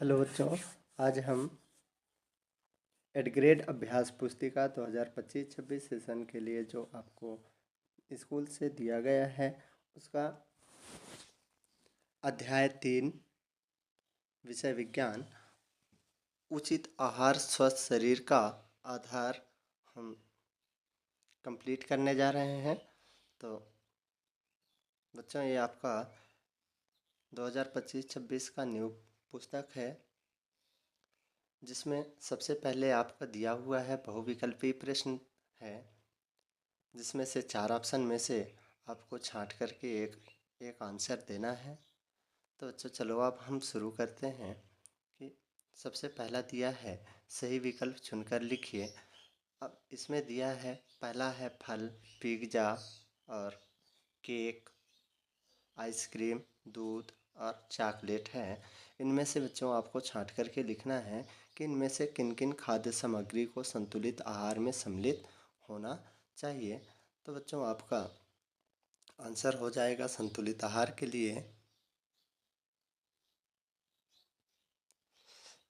Hello बच्चों, आज हम एडग्रेड अभ्यास पुस्तिका 2025-26 सेशन के लिए जो आपको स्कूल से दिया गया है उसका अध्याय 3 विषय विज्ञान उचित आहार स्वस्थ शरीर का आधार हम कंप्लीट करने जा रहे हैं। तो बच्चों, ये आपका 2025-26 का न्यू पुस्तक है, जिसमें सबसे पहले आपका दिया हुआ है बहुविकल्पी प्रश्न है, जिसमें से 4 ऑप्शन में से आपको छांट करके एक आंसर देना है। तो बच्चों चलो अब हम शुरू करते हैं कि सबसे पहला दिया है सही विकल्प चुनकर लिखिए। अब इसमें दिया है, पहला है फल, पिज़्ज़ा और केक, आइसक्रीम, दूध और चॉकलेट है। इनमें से बच्चों आपको छांट करके लिखना है कि इनमें से किन किन खाद्य सामग्री को संतुलित आहार में सम्मिलित होना चाहिए। तो बच्चों आपका आंसर हो जाएगा संतुलित आहार के लिए,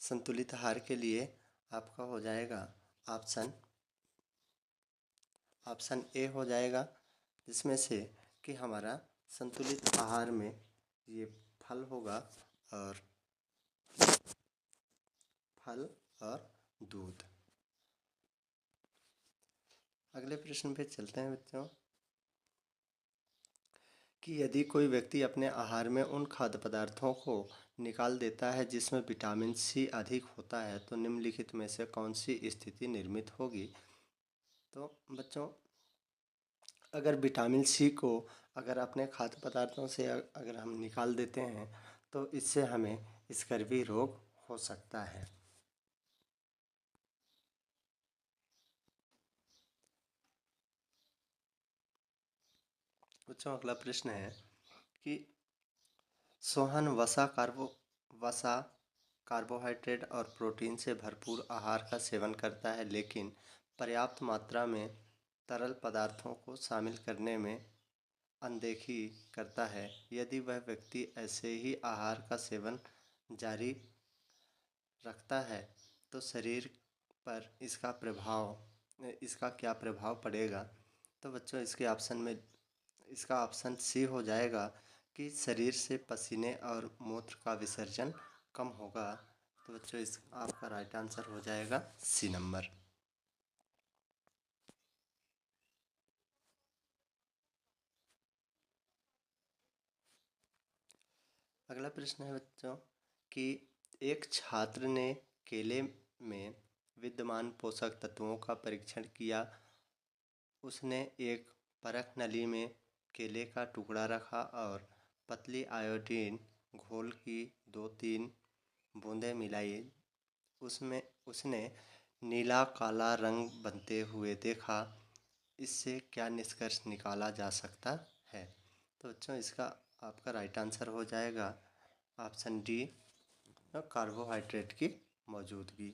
संतुलित आहार के लिए आपका हो जाएगा ऑप्शन ए हो जाएगा, जिसमें से कि हमारा संतुलित आहार में ये फल होगा और दूध। अगले प्रश्न पे चलते हैं बच्चों कि यदि कोई व्यक्ति अपने आहार में उन खाद्य पदार्थों को निकाल देता है जिसमें विटामिन सी अधिक होता है तो निम्नलिखित में से कौन सी स्थिति निर्मित होगी। तो बच्चों, अगर विटामिन सी को अगर अपने खाद्य पदार्थों से अगर हम निकाल देते हैं तो इससे हमें स्कर्वी रोग हो सकता है। बच्चों अगला प्रश्न है कि सोहन वसा कार्बोहाइड्रेट और प्रोटीन से भरपूर आहार का सेवन करता है, लेकिन पर्याप्त मात्रा में तरल पदार्थों को शामिल करने में अनदेखी करता है। यदि वह व्यक्ति ऐसे ही आहार का सेवन जारी रखता है तो शरीर पर इसका क्या प्रभाव पड़ेगा। तो बच्चों इसका ऑप्शन सी हो जाएगा कि शरीर से पसीने और मूत्र का विसर्जन कम होगा। तो बच्चों इस आपका राइट आंसर हो जाएगा सी नंबर। अगला प्रश्न है बच्चों कि एक छात्र ने केले में विद्यमान पोषक तत्वों का परीक्षण किया। उसने एक परख नली में केले का टुकड़ा रखा और पतली आयोडीन घोल की 2-3 बूंदें मिलाई। उसमें उसने नीला काला रंग बनते हुए देखा। इससे क्या निष्कर्ष निकाला जा सकता है। तो बच्चों इसका आपका राइट आंसर हो जाएगा ऑप्शन डी, कार्बोहाइड्रेट की मौजूदगी।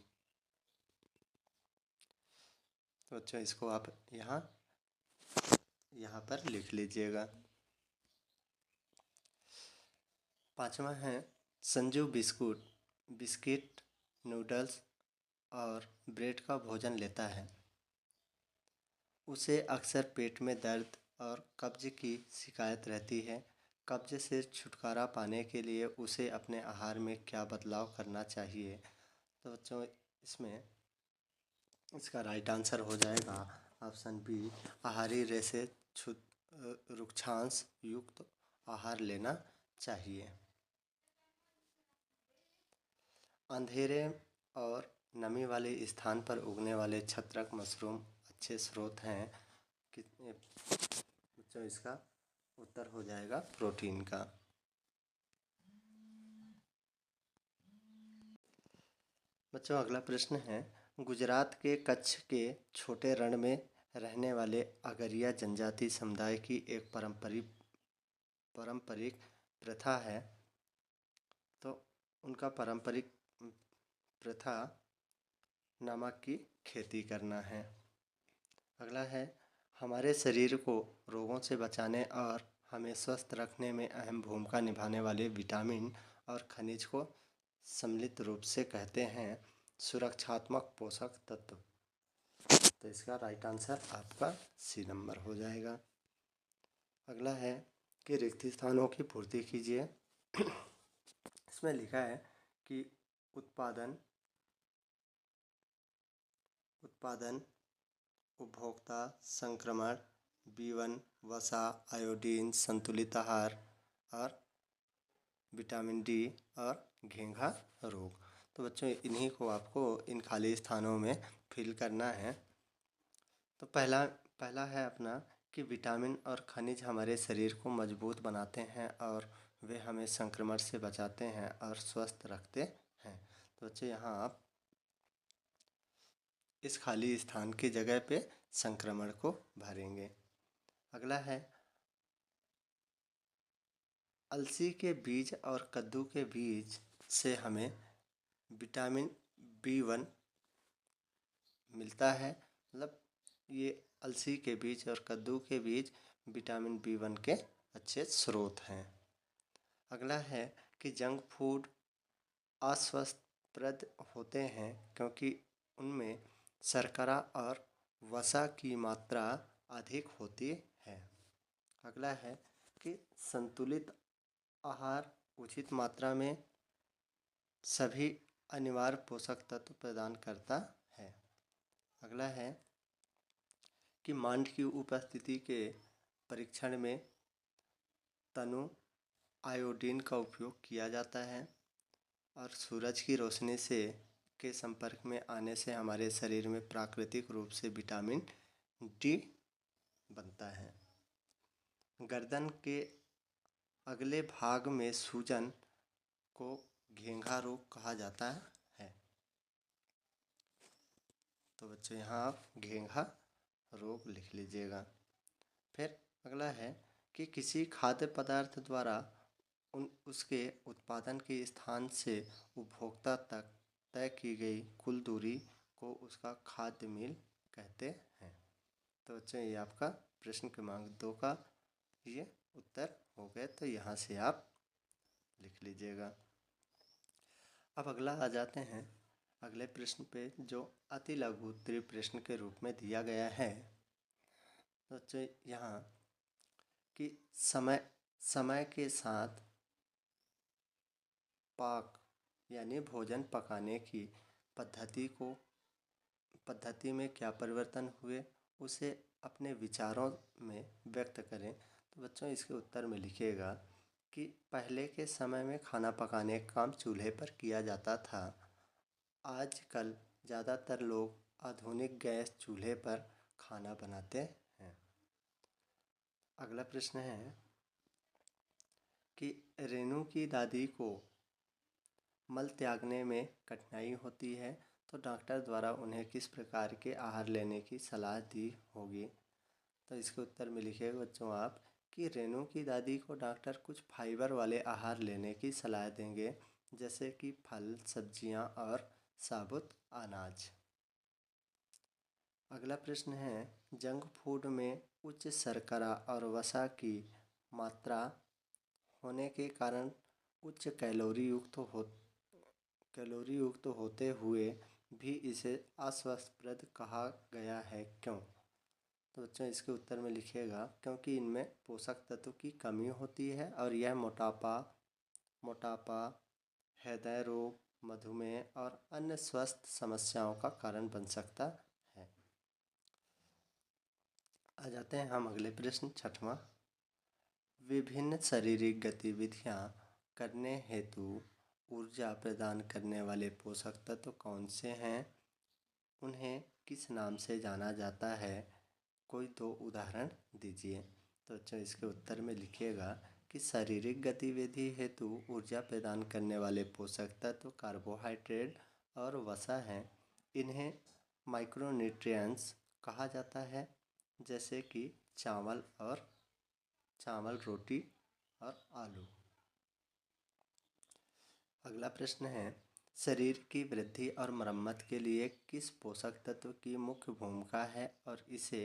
तो बच्चों इसको आप यहाँ पर लिख लीजिएगा। पांचवा है संजू बिस्किट, नूडल्स और ब्रेड का भोजन लेता है। उसे अक्सर पेट में दर्द और कब्ज की शिकायत रहती है। कब्ज से छुटकारा पाने के लिए उसे अपने आहार में क्या बदलाव करना चाहिए। तो बच्चों इसमें इसका राइट आंसर हो जाएगा ऑप्शन बी, आहारी रेशे रुक्षांश युक्त आहार लेना चाहिए। अंधेरे और नमी वाले स्थान पर उगने वाले छत्रक मशरूम अच्छे स्रोत हैं कि बच्चों इसका उत्तर हो जाएगा प्रोटीन का। बच्चों अगला प्रश्न है गुजरात के कच्छ के छोटे रण में रहने वाले अगरिया जनजाति समुदाय की एक पारंपरिक प्रथा है। तो उनका पारंपरिक प्रथा नमक की खेती करना है। अगला है हमारे शरीर को रोगों से बचाने और हमें स्वस्थ रखने में अहम भूमिका निभाने वाले विटामिन और खनिज को सम्मिलित रूप से कहते हैं सुरक्षात्मक पोषक तत्व। तो इसका राइट आंसर आपका सी नंबर हो जाएगा। अगला है कि रिक्त स्थानों की पूर्ति कीजिए। इसमें लिखा है कि उत्पादन उपभोक्ता संक्रमण B1 वसा आयोडीन संतुलित आहार और विटामिन डी और घेंघा रोग। तो बच्चों इन्हीं को आपको इन खाली स्थानों में फिल करना है। तो पहला है अपना कि विटामिन और खनिज हमारे शरीर को मजबूत बनाते हैं और वे हमें संक्रमण से बचाते हैं और स्वस्थ रखते हैं। तो बच्चों यहाँ आप इस खाली स्थान की जगह पे संक्रमण को भरेंगे। अगला है अलसी के बीज और कद्दू के बीज से हमें विटामिन B1 मिलता है। मतलब ये अलसी के बीज और कद्दू के बीज विटामिन B1 के अच्छे स्रोत हैं। अगला है कि जंक फूड अस्वस्थप्रद होते हैं क्योंकि उनमें शर्करा और वसा की मात्रा अधिक होती है। अगला है कि संतुलित आहार उचित मात्रा में सभी अनिवार्य पोषक तत्व प्रदान करता है। अगला है कि मांड की उपस्थिति के परीक्षण में तनु आयोडीन का उपयोग किया जाता है और सूरज की रोशनी से के संपर्क में आने से हमारे शरीर में प्राकृतिक रूप से विटामिन डी बनता है। गर्दन के अगले भाग में सूजन को घेंघा रोग कहा जाता है। तो बच्चों यहाँ आप घेंघा रोग लिख लीजिएगा। फिर अगला है कि किसी खाद्य पदार्थ द्वारा उसके उत्पादन के स्थान से उपभोक्ता तक तय की गई कुल दूरी को उसका खाद्य मील कहते हैं। तो बच्चों ये आपका प्रश्न क्रमांक 2 का ये उत्तर हो गए। तो यहाँ से आप लिख लीजिएगा। अब अगला आ जाते हैं अगले प्रश्न पे जो अति लघु उत्तरीय प्रश्न के रूप में दिया गया है। तो बच्चों यहाँ कि समय के साथ पाक यानी भोजन पकाने की पद्धति में क्या परिवर्तन हुए उसे अपने विचारों में व्यक्त करें। तो बच्चों इसके उत्तर में लिखिएगा कि पहले के समय में खाना पकाने का काम चूल्हे पर किया जाता था। आजकल ज़्यादातर लोग आधुनिक गैस चूल्हे पर खाना बनाते हैं। अगला प्रश्न है कि रेणु की दादी को मल त्यागने में कठिनाई होती है तो डॉक्टर द्वारा उन्हें किस प्रकार के आहार लेने की सलाह दी होगी। तो इसके उत्तर में लिखिएगा बच्चों आप कि रेणु की दादी को डॉक्टर कुछ फाइबर वाले आहार लेने की सलाह देंगे जैसे कि फल सब्जियां और साबुत अनाज। अगला प्रश्न है जंक फूड में उच्च शर्करा और वसा की मात्रा होने के कारण उच्च कैलोरी युक्त होते हुए भी इसे अस्वस्थप्रद कहा गया है क्यों। तो बच्चों इसके उत्तर में लिखिएगा क्योंकि इनमें पोषक तत्व की कमी होती है और यह मोटापा हृदय रोग मधुमेह और अन्य स्वास्थ्य समस्याओं का कारण बन सकता है। आ जाते हैं हम अगले प्रश्न 6वां। विभिन्न शारीरिक गतिविधियां करने हेतु ऊर्जा प्रदान करने वाले पोषक तत्व कौन से हैं, उन्हें किस नाम से जाना जाता है, कोई 2 उदाहरण दीजिए। तो अच्छा इसके उत्तर में लिखिएगा कि शारीरिक गतिविधि हेतु ऊर्जा प्रदान करने वाले पोषक तत्व कार्बोहाइड्रेट और वसा हैं। इन्हें माइक्रोन्यूट्रिएंट्स कहा जाता है जैसे कि चावल रोटी और आलू। अगला प्रश्न है शरीर की वृद्धि और मरम्मत के लिए किस पोषक तत्व की मुख्य भूमिका है और इसे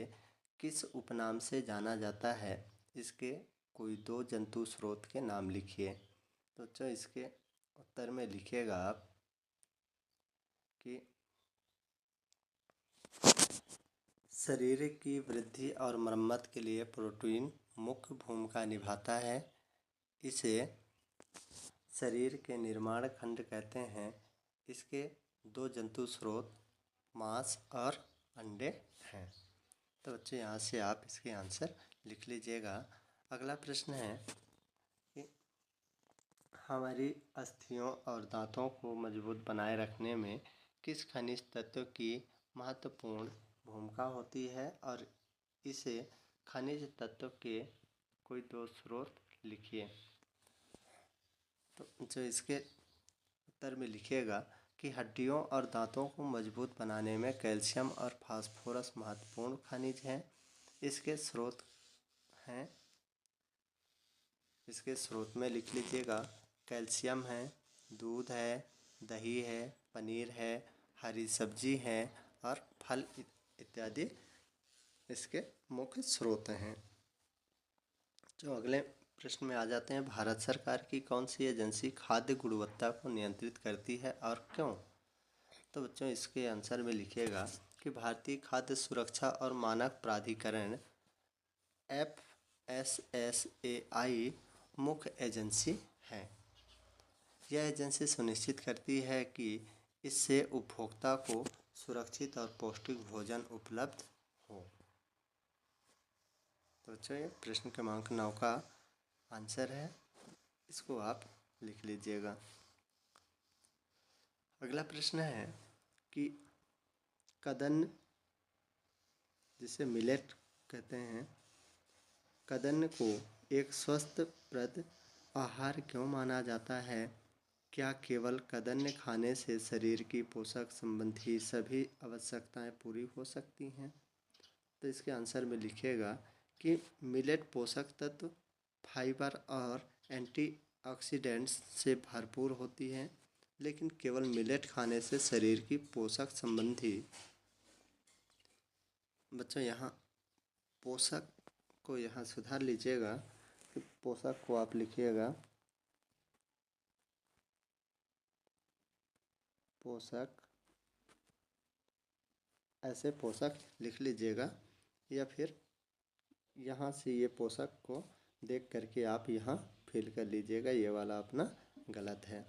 किस उपनाम से जाना जाता है। इसके कोई 2 जंतु स्रोत के नाम लिखिए। तो इसके उत्तर में लिखिएगा आप कि शरीर की वृद्धि और मरम्मत के लिए प्रोटीन मुख्य भूमिका निभाता है। इसे शरीर के निर्माण खंड कहते हैं। इसके दो जंतु स्रोत मांस और अंडे हैं। तो बच्चों यहाँ से आप इसके आंसर लिख लीजिएगा। अगला प्रश्न है कि हमारी अस्थियों और दांतों को मजबूत बनाए रखने में किस खनिज तत्व की महत्वपूर्ण भूमिका होती है और इसे खनिज तत्व के कोई दो स्रोत लिखिए। तो जो इसके उत्तर में लिखिएगा कि हड्डियों और दांतों को मजबूत बनाने में कैल्शियम और फास्फोरस महत्वपूर्ण खनिज हैं। इसके स्रोत हैं, इसके स्रोत में लिख लीजिएगा कैल्शियम है, दूध है, दही है, पनीर है, हरी सब्जी है और फल इत्यादि इसके मुख्य स्रोत हैं। जो अगले प्रश्न में आ जाते हैं, भारत सरकार की कौन सी एजेंसी खाद्य गुणवत्ता को नियंत्रित करती है और क्यों? तो बच्चों इसके आंसर में लिखिएगा कि भारतीय खाद्य सुरक्षा और मानक प्राधिकरण FSSAI मुख्य एजेंसी है। यह एजेंसी सुनिश्चित करती है कि इससे उपभोक्ता को सुरक्षित और पौष्टिक भोजन उपलब्ध हो। तो बच्चों ये प्रश्न क्रमांक 9 का आंसर है, इसको आप लिख लीजिएगा। अगला प्रश्न है कि कदन, जिसे मिलेट कहते हैं, कदन को एक स्वस्थप्रद आहार क्यों माना जाता है? क्या केवल कदन खाने से शरीर की पोषक संबंधी सभी आवश्यकताएं पूरी हो सकती हैं? तो इसके आंसर में लिखिएगा कि मिलेट पोषक तत्व, फाइबर और एंटीऑक्सीडेंट्स से भरपूर होती है, लेकिन केवल मिलेट खाने से शरीर की पोषक संबंधी, बच्चों यहाँ पोषक को यहाँ सुधार लीजिएगा कि पोषक को आप लिखिएगा पोषक, ऐसे पोषक लिख लीजिएगा, या फिर यहाँ से ये पोषक को देख करके आप यहाँ फिल कर लीजिएगा। ये वाला अपना गलत है,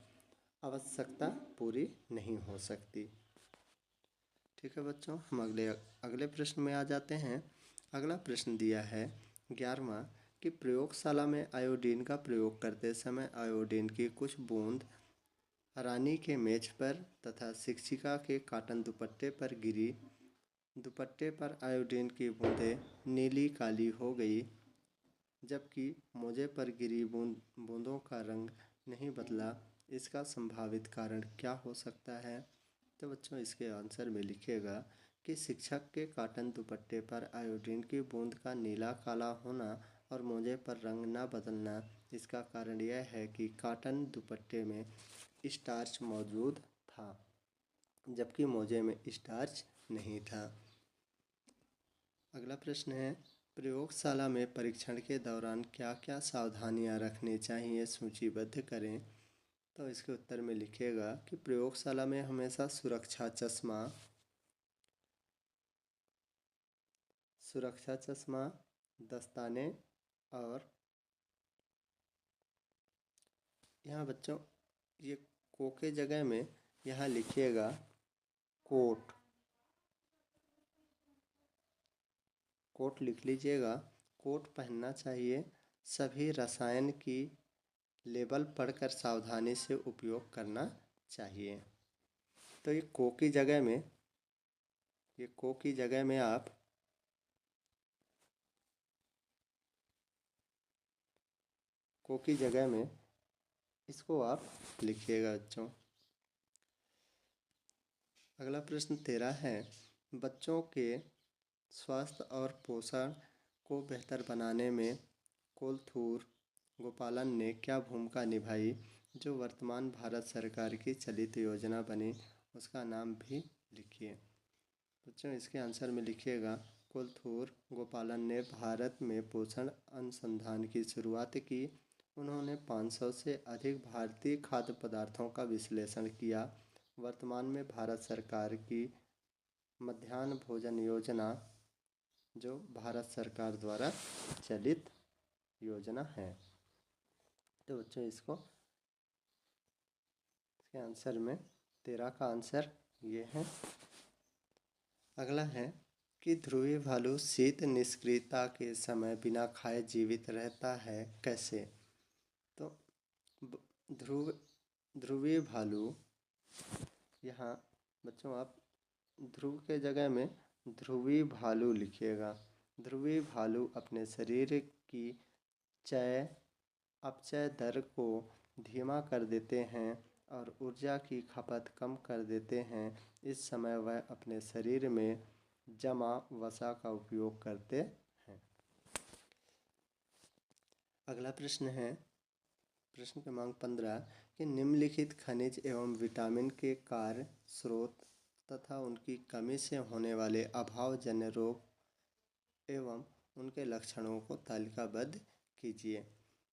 आवश्यकता पूरी नहीं हो सकती। ठीक है बच्चों, हम अगले प्रश्न में आ जाते हैं। अगला प्रश्न दिया है 11वां कि प्रयोगशाला में आयोडीन का प्रयोग करते समय आयोडीन की कुछ बूंद रानी के मेज पर तथा शिक्षिका के कॉटन दुपट्टे पर गिरी। दुपट्टे पर आयोडीन की बूंदें नीली काली हो गई, जबकि मोजे पर गिरी बूंदों का रंग नहीं बदला। इसका संभावित कारण क्या हो सकता है? तो बच्चों इसके आंसर में लिखिएगा कि शिक्षक के कॉटन दुपट्टे पर आयोडीन की बूंद का नीला काला होना और मोजे पर रंग न बदलना, इसका कारण यह है कि कॉटन दुपट्टे में स्टार्च मौजूद था, जबकि मोजे में स्टार्च नहीं था। अगला प्रश्न है प्रयोगशाला में परीक्षण के दौरान क्या क्या सावधानियां रखनी चाहिए, सूचीबद्ध करें। तो इसके उत्तर में लिखिएगा कि प्रयोगशाला में हमेशा सुरक्षा चश्मा, दस्ताने और यहाँ बच्चों ये को के जगह में यहाँ लिखिएगा कोट, कोट लिख लीजिएगा। कोट पहनना चाहिए। सभी रसायन की लेबल पढ़कर सावधानी से उपयोग करना चाहिए। तो ये को की जगह में, ये को की जगह में आप को की जगह में इसको आप लिखिएगा बच्चों। अगला प्रश्न 13 है बच्चों के स्वास्थ्य और पोषण को बेहतर बनाने में कोलथूर गोपालन ने क्या भूमिका निभाई? जो वर्तमान भारत सरकार की चलित योजना बनी उसका नाम भी लिखिए। बच्चों इसके आंसर में लिखिएगा कोलथूर गोपालन ने भारत में पोषण अनुसंधान की शुरुआत की उन्होंने 500 से अधिक भारतीय खाद्य पदार्थों का विश्लेषण किया। वर्तमान में भारत सरकार की मध्याह्न भोजन योजना, जो भारत सरकार द्वारा चलित योजना है। तो बच्चों इसके आंसर में 13 का आंसर ये है। अगला है कि ध्रुवीय भालू शीत निष्क्रियता के समय बिना खाए जीवित रहता है, कैसे? तो ध्रुवीय भालू, यहाँ बच्चों आप ध्रुव के जगह में ध्रुवीय भालू लिखिएगा। ध्रुवीय भालू अपने शरीर की अपचय दर को धीमा कर देते हैं और ऊर्जा की खपत कम कर देते हैं। इस समय वह अपने शरीर में जमा वसा का उपयोग करते हैं। अगला प्रश्न है प्रश्न क्रमांक 15 कि निम्नलिखित खनिज एवं विटामिन के कार्य, स्रोत तथा उनकी कमी से होने वाले अभावजन्य रोग एवं उनके लक्षणों को तालिकाबद्ध कीजिए।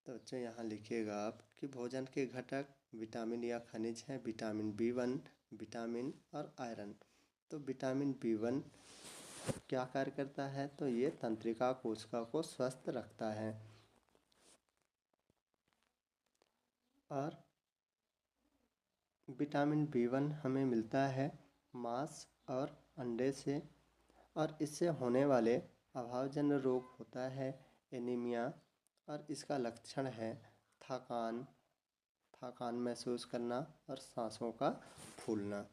तो बच्चों यहाँ लिखिएगा आप कि भोजन के घटक विटामिन या खनिज हैं। विटामिन B1, विटामिन और आयरन। तो विटामिन B1 क्या कार्य करता है? तो ये तंत्रिका कोशिका को स्वस्थ रखता है। और विटामिन B1 हमें मिलता है मांस और अंडे से, और इससे होने वाले अभावजन्य रोग होता है एनीमिया, और इसका लक्षण है थकान महसूस करना और सांसों का फूलना।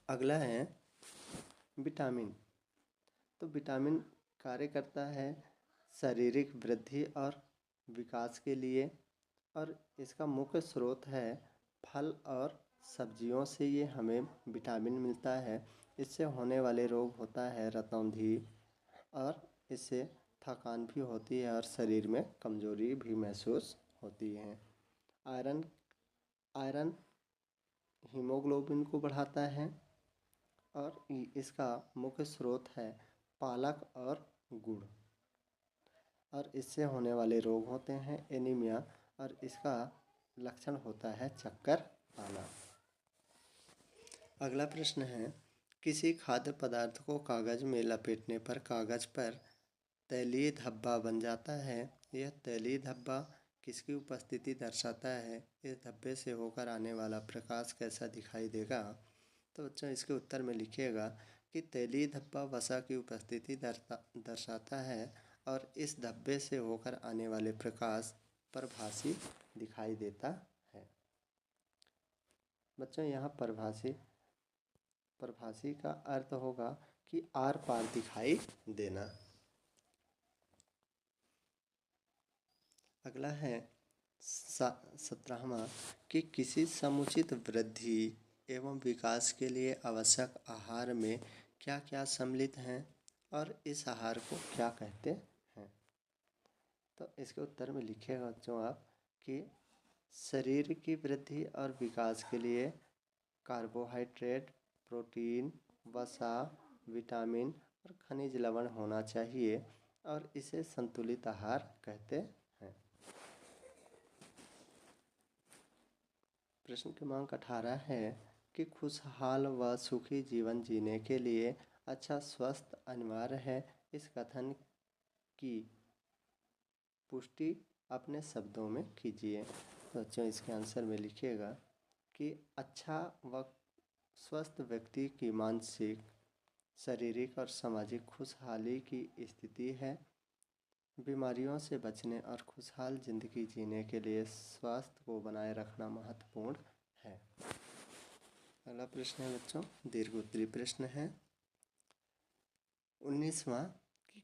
अगला है विटामिन। तो विटामिन कार्य करता है शारीरिक वृद्धि और विकास के लिए, और इसका मुख्य स्रोत है फल और सब्जियों से ये हमें विटामिन मिलता है। इससे होने वाले रोग होता है रतौंधी, और इससे थकान भी होती है और शरीर में कमजोरी भी महसूस होती है। आयरन हीमोग्लोबिन को बढ़ाता है, और इसका मुख्य स्रोत है पालक और गुड़, और इससे होने वाले रोग होते हैं एनीमिया, और इसका लक्षण होता है चक्कर आना। अगला प्रश्न है किसी खाद्य पदार्थ को कागज में लपेटने पर कागज पर तैलीय धब्बा बन जाता है। यह तैलीय धब्बा किसकी उपस्थिति दर्शाता है? इस धब्बे से होकर आने वाला प्रकाश कैसा दिखाई देगा? तो बच्चों इसके उत्तर में लिखिएगा कि तैलीय धब्बा वसा की उपस्थिति दर्शाता है, और इस धब्बे से होकर आने वाले प्रकाश परभासी दिखाई देता है। बच्चों यहाँ परभासी का अर्थ होगा कि आर पार दिखाई देना। अगला है 17वां कि किसी समुचित वृद्धि एवं विकास के लिए आवश्यक आहार में क्या क्या सम्मिलित हैं और इस आहार को क्या कहते हैं? तो इसके उत्तर में लिखिएगा बच्चों आप कि शरीर की वृद्धि और विकास के लिए कार्बोहाइड्रेट, प्रोटीन, वसा, विटामिन और खनिज लवण होना चाहिए, और इसे संतुलित आहार कहते हैं। प्रश्न क्रमांक 18 है कि खुशहाल व सुखी जीवन जीने के लिए अच्छा स्वास्थ्य अनिवार्य है। इस कथन की पुष्टि अपने शब्दों में कीजिए। तो बच्चों इसके आंसर में लिखिएगा कि अच्छा व स्वस्थ व्यक्ति की मानसिक, शारीरिक और सामाजिक खुशहाली की स्थिति है। बीमारियों से बचने और खुशहाल जिंदगी जीने के लिए स्वास्थ्य को बनाए रखना महत्वपूर्ण है। अगला प्रश्न है बच्चों दीर्घ उत्तरीय प्रश्न है 19वां कि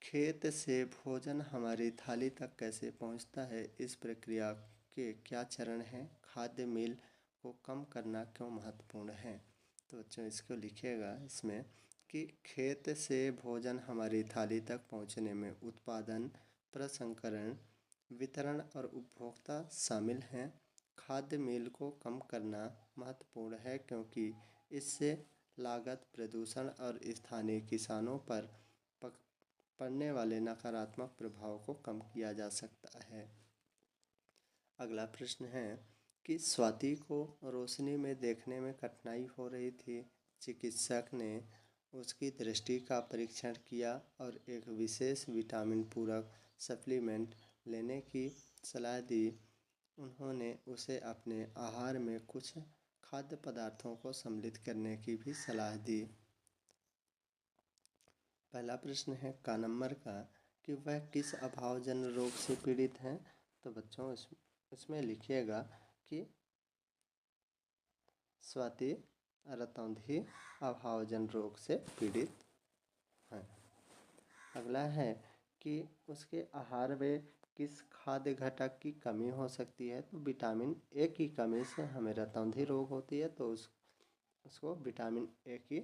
खेत से भोजन हमारी थाली तक कैसे पहुंचता है? इस प्रक्रिया के क्या चरण हैं? खाद्य मील को कम करना क्यों महत्वपूर्ण है? तो बच्चों इसको लिखिएगा इसमें कि खेत से भोजन हमारी थाली तक पहुंचने में उत्पादन, प्रसंस्करण, वितरण और उपभोक्ता शामिल हैं। खाद्य मील को कम करना महत्वपूर्ण है क्योंकि इससे लागत, प्रदूषण और स्थानीय किसानों पर पड़ने वाले नकारात्मक प्रभाव को कम किया जा सकता है। अगला प्रश्न है कि स्वाति को रोशनी में देखने में कठिनाई हो रही थी। चिकित्सक ने उसकी दृष्टि का परीक्षण किया और एक विशेष विटामिन पूरक सप्लीमेंट लेने की सलाह दी। उन्होंने उसे अपने आहार में कुछ खाद्य पदार्थों को सम्मिलित करने की भी सलाह दी। पहला प्रश्न है क नंबर का कि वह किस अभावजन्य रोग से पीड़ित हैं। तो बच्चों इसमें लिखिएगा कि स्वाति रतौंधी अभावजन्य रोग से पीड़ित हैं। अगला है कि उसके आहार में किस खाद्य घटक की कमी हो सकती है। तो विटामिन ए की कमी से हमें रतौंधी रोग होती है, तो उसको विटामिन ए की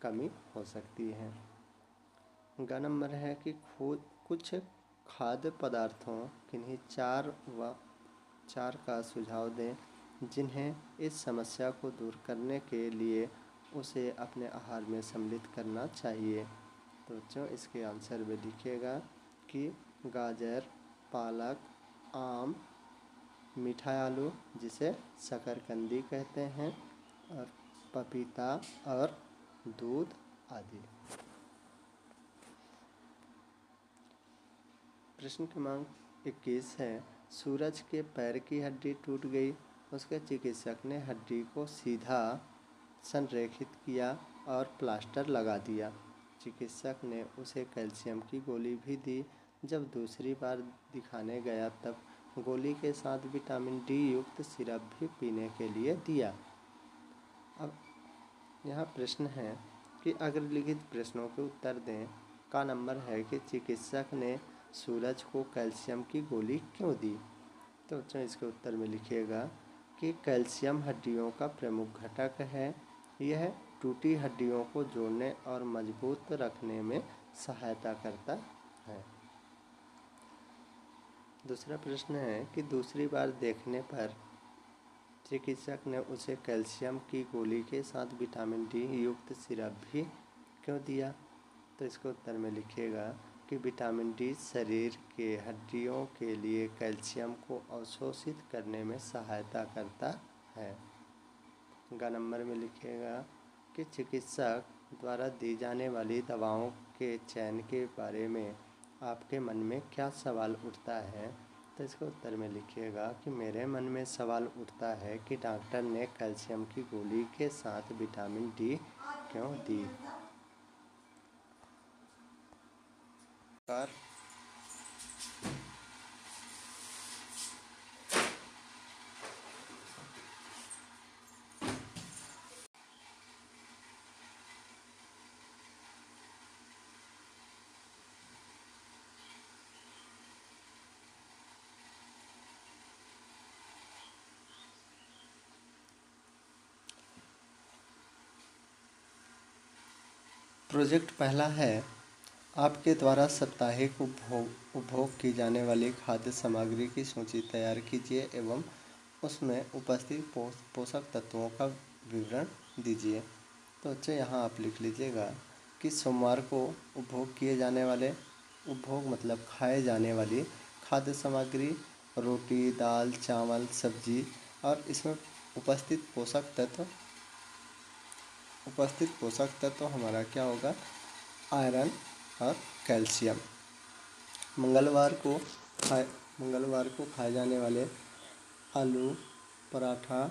कमी हो सकती है। ग नंबर है कि कुछ खाद्य पदार्थों किन्हीं चार का सुझाव दें जिन्हें इस समस्या को दूर करने के लिए उसे अपने आहार में सम्मिलित करना चाहिए। तो बच्चों इसके आंसर में लिखिएगा कि गाजर, पालक, आम, मीठा आलू जिसे शकरकंदी कहते हैं, और पपीता और दूध आदि। प्रश्न क्रमांक 21 है सूरज के पैर की हड्डी टूट गई। उसके चिकित्सक ने हड्डी को सीधा संरेखित किया और प्लास्टर लगा दिया। चिकित्सक ने उसे कैल्शियम की गोली भी दी। जब दूसरी बार दिखाने गया तब गोली के साथ विटामिन डी युक्त सिरप भी पीने के लिए दिया। अब यहाँ प्रश्न है कि अगर लिखित प्रश्नों के उत्तर दें। का नंबर है कि चिकित्सक ने सूरज को कैल्शियम की गोली क्यों दी। तो बच्चों इसके उत्तर में लिखिएगा कि कैल्शियम हड्डियों का प्रमुख घटक है। यह टूटी हड्डियों को जोड़ने और मजबूत रखने में सहायता करता है। दूसरा प्रश्न है कि दूसरी बार देखने पर चिकित्सक ने उसे कैल्शियम की गोली के साथ विटामिन डी युक्त सिरप भी क्यों दिया। तो इसके उत्तर में लिखिएगा कि विटामिन डी शरीर के हड्डियों के लिए कैल्शियम को अवशोषित करने में सहायता करता है। ग नंबर में लिखिएगा कि चिकित्सक द्वारा दी जाने वाली दवाओं के चयन के बारे में आपके मन में क्या सवाल उठता है। तो इसके उत्तर में लिखिएगा कि मेरे मन में सवाल उठता है कि डॉक्टर ने कैल्शियम की गोली के साथ विटामिन डी क्यों दी। प्रोजेक्ट पहला है आपके द्वारा साप्ताहिक उपभोग की जाने वाली खाद्य सामग्री की सूची तैयार कीजिए एवं उसमें उपस्थित पोषक तत्वों का विवरण दीजिए। तो बच्चे यहाँ आप लिख लीजिएगा कि सोमवार को उपभोग किए जाने वाले, उपभोग मतलब खाए जाने वाली खाद्य सामग्री रोटी, दाल, चावल, सब्जी, और इसमें उपस्थित पोषक तत्व हमारा क्या होगा, आयरन और कैल्शियम। मंगलवार को खाए जाने वाले आलू, पराठा,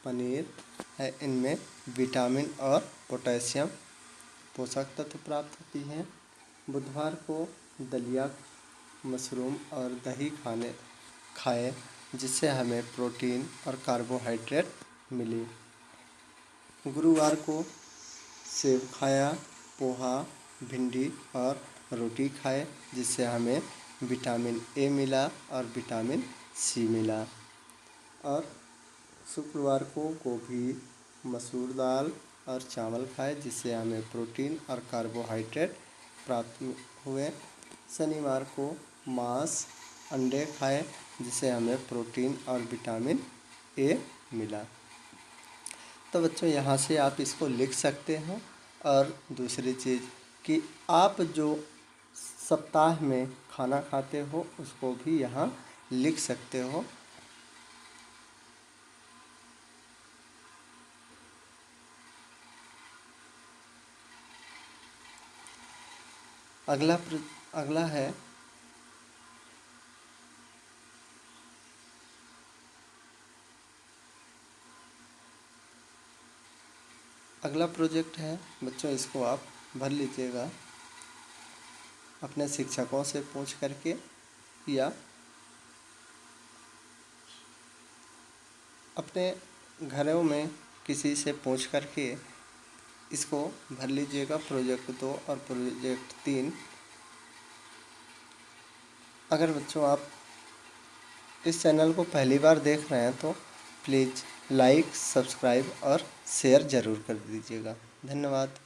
पनीर है, इनमें विटामिन और पोटेशियम पोषक तत्व प्राप्त होती हैं। बुधवार को दलिया, मशरूम और दही खाएं जिससे हमें प्रोटीन और कार्बोहाइड्रेट मिली। गुरुवार को सेब खाया, पोहा, भिंडी और रोटी खाए जिससे हमें विटामिन ए मिला और विटामिन सी मिला। और शुक्रवार को गोभी, मसूर दाल और चावल खाए जिससे हमें प्रोटीन और कार्बोहाइड्रेट प्राप्त हुए। शनिवार को मांस, अंडे खाए जिससे हमें प्रोटीन और विटामिन ए मिला। तो बच्चों यहाँ से आप इसको लिख सकते हैं। और दूसरी चीज़ कि आप जो सप्ताह में खाना खाते हो उसको भी यहाँ लिख सकते हो। अगला है अगला प्रोजेक्ट है बच्चों, इसको आप भर लीजिएगा अपने शिक्षकों से पूछ करके या अपने घरों में किसी से पूछ करके इसको भर लीजिएगा। प्रोजेक्ट 2 और प्रोजेक्ट 3। अगर बच्चों आप इस चैनल को पहली बार देख रहे हैं तो प्लीज़ लाइक, सब्सक्राइब और शेयर ज़रूर कर दीजिएगा। धन्यवाद।